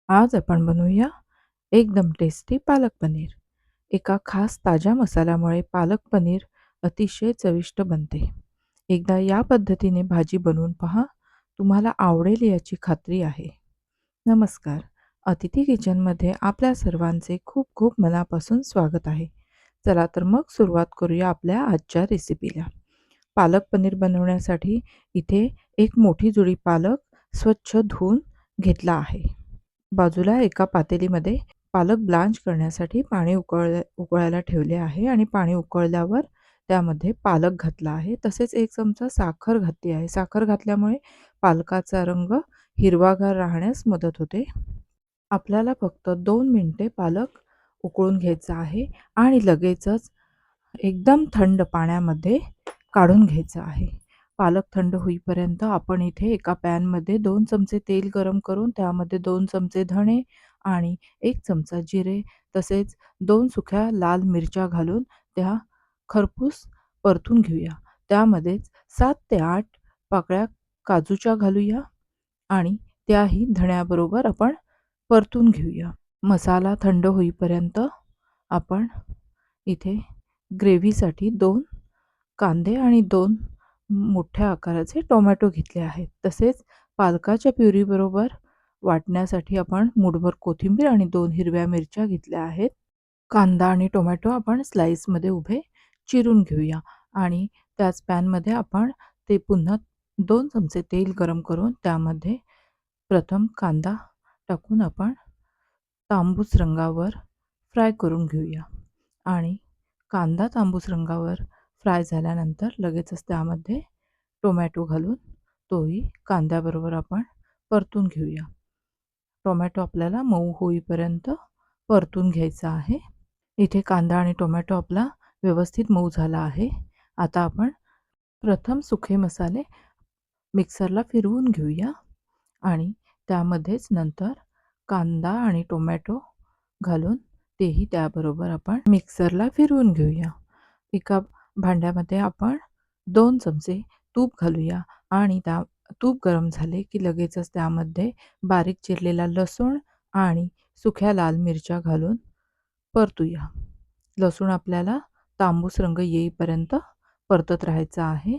आज आपण बनवूया एकदम टेस्टी पालक पनीर. एका खास ताज्या मसाल्यामुळे पालक पनीर अतिशय चविष्ट बनते. एकदा या पद्धतीने भाजी बनवून पहा, तुम्हाला आवडेल याची खात्री आहे. नमस्कार. अतिथी किचनमध्ये आपल्या सर्वांचे खूप खूप मनापासून स्वागत आहे. चला तर मग सुरुवात करूया आपल्या आजच्या रेसिपीला. पालक पनीर बनवण्यासाठी इथे एक मोठी जुडी पालक स्वच्छ धुवून घेतला आहे. बाजूला एका पातेलीमध्ये पालक ब्लांच करण्यासाठी पाणी उकळायला ठेवले आहे आणि पाणी उकळल्यावर त्यामध्ये पालक घातला आहे. तसेच 1 चमचा साखर घातली आहे. साखर घातल्यामुळे पालकाचा रंग हिरवागार राहण्यास मदत होते. आपल्याला फक्त 2 मिनिटे पालक उकळून घ्यायचा आहे आणि लगेचच एकदम थंड पाण्यामध्ये काढून घ्यायचं आहे. पालक थंड होईपर्यंत आपण इथे एका पॅनमध्ये 2 चमचे तेल गरम करून त्यामध्ये 2 चमचे धणे आणि 1 चमचा जिरे तसेच 2 सुक्या लाल मिरच्या घालून त्या खरपूस परतून घेऊया. त्यामध्येच 7 ते 8 पाकळ्या काजूच्या घालूया आणि त्याही धण्याबरोबर आपण परतून घेऊया. मसाला थंड होईपर्यंत आपण इथे ग्रेव्हीसाठी 2 कांदे आणि 2 मोठ्या आकाराचे टोमॅटो घेतले आहेत. तसेच पालकाच्या प्युरीबरोबर वाटण्यासाठी आपण मूठभर कोथिंबीर आणि 2 हिरव्या मिरच्या घेतल्या आहेत. कांदा आणि टोमॅटो आपण स्लाइसमध्ये उभे चिरून घेऊया आणि त्याच पॅनमध्ये आपण ते पुन्हा 2 चमचे तेल गरम करून त्यामध्ये प्रथम कांदा टाकून आपण तांबूस रंगावर फ्राय करून घेऊया आणि कांदा तांबूस रंगावर फ्राय झाल्यानंतर लगेचच त्यामध्ये टोमॅटो घालून तोही कांद्याबरोबर आपण परतून घेऊया. टोमॅटो आपल्याला मऊ होईपर्यंत परतून घ्यायचा आहे. इथे कांदा आणि टोमॅटो आपला व्यवस्थित मऊ झाला आहे. आता आपण प्रथम सुखे मसाले मिक्सरला फिरवून घेऊया आणि त्यामध्येच नंतर कांदा आणि टोमॅटो घालून तेही त्याबरोबर आपण मिक्सरला फिरवून घेऊया. एका भांड्यामध्ये आपण 2 चमचे तूप घालूया आणि तूप गरम झाले की लगेचच त्यामध्ये बारीक चिरलेला लसूण आणि सुक्या लाल मिरच्या घालून परतूया. लसूण आपल्याला तांबूस रंग येईपर्यंत परतत राहायचा आहे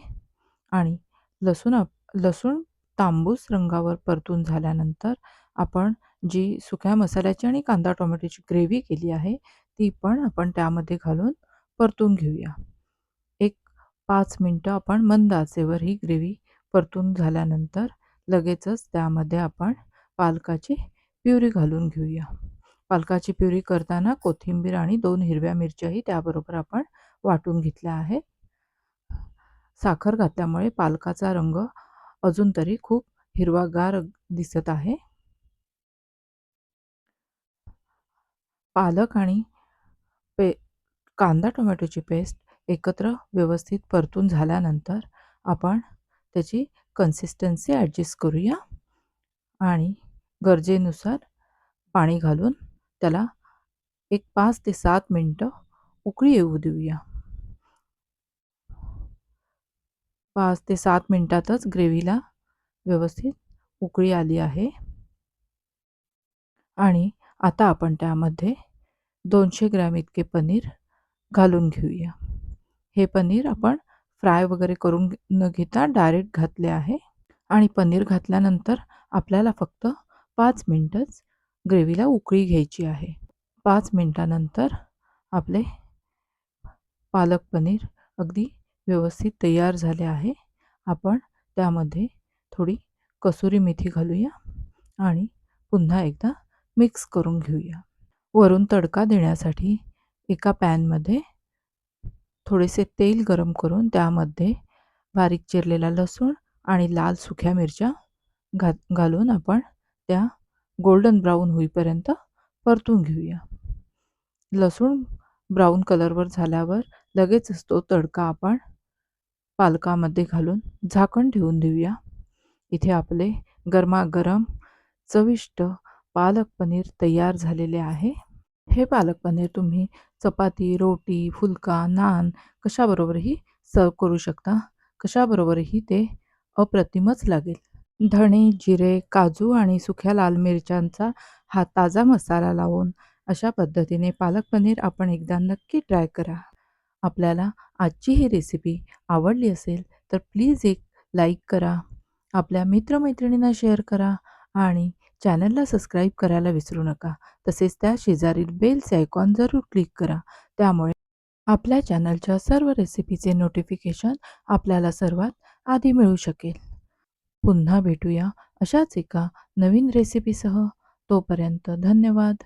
आणि लसूण तांबूस रंगावर परतून झाल्यानंतर आपण जी सुक्या मसाल्याची आणि कांदा टोमॅटोची ग्रेव्ही केली आहे ती पण आपण त्यामध्ये घालून परतून घेऊया. एक 5 मिनिटं आपण मंद आचेवर ही ग्रेव्ही परतून झाल्यानंतर लगेचच त्यामध्ये आपण पालकाची प्युरी घालून घेऊया. पालकाची प्युरी करताना कोथिंबीर आणि 2 हिरव्या मिरच्याही त्याबरोबर आपण वाटून घेतल्या आहेत. साखर घातल्यामुळे पालकाचा रंग अजून तरी खूप हिरवागार दिसत आहे. पालक आणि कांदा टोमॅटोची पेस्ट एकत्र व्यवस्थित परतून झाल्यानंतर आपण त्याची कन्सिस्टन्सी ॲडजस्ट करूया आणि गरजेनुसार पाणी घालून त्याला एक 5 ते 7 मिनिटं उकळी येऊ देऊया. 5 ते 7 मिनिटातच ग्रेव्हीला व्यवस्थित उकळी आली आहे आणि आता आपण त्यामध्ये 200 ग्रॅम इतके पनीर घालून घेऊया. हे पनीर आपण फ्राय वगैरे करून न घेता डायरेक्ट घातले आहे आणि पनीर घातल्यानंतर आपल्याला फक्त 5 मिनिटच ग्रेव्हीला उकळी घ्यायची आहे. 5 मिनिटानंतर आपले पालक पनीर अगदी व्यवस्थित तयार झाले आहे. आपण त्यामध्ये थोडी कसुरी मेथी घालूया आणि पुन्हा एकदा मिक्स करून घेऊया. वरून तडका देण्यासाठी एका पॅनमध्ये थोडेसे तेल गरम करून त्यामध्ये बारीक चिरलेला लसूण आणि लाल सुक्या मिरच्या घालून आपण त्या गोल्डन ब्राऊन होईपर्यंत परतून घेऊया. लसूण ब्राऊन कलरवर झाल्यावर लगेचच तो तडका आपण पालकामध्ये घालून झाकण ठेवून देऊया. इथे आपले गरमागरम चविष्ट पालक पनीर तयार झालेले आहे. हे पालक पनीर तुम्ही चपाती, रोटी, फुलका, नान कशाबरोबरही सर्व्ह करू शकता. कशाबरोबरही ते अप्रतिमच लागेल. धणे, जिरे, काजू आणि सुक्या लाल मिरच्यांचा हा ताजा मसाला लावून अशा पद्धतीने पालक पनीर आपण एकदा नक्की ट्राय करा. आपल्याला आजची ही रेसिपी आवडली असेल तर प्लीज एक लाईक करा. आपल्या मित्र-मैत्रिणींना शेअर करा आणि चॅनलला सबस्क्राईब करायला विसरू नका. तसेच त्या शेजारील बेलचे आयकॉन जरूर क्लिक करा. त्यामुळे आपल्या चॅनलच्या सर्व रेसिपीचे नोटिफिकेशन आपल्याला सर्वात आधी मिळू शकेल. पुन्हा भेटूया अशाच एका नवीन रेसिपीसह. तोपर्यंत धन्यवाद.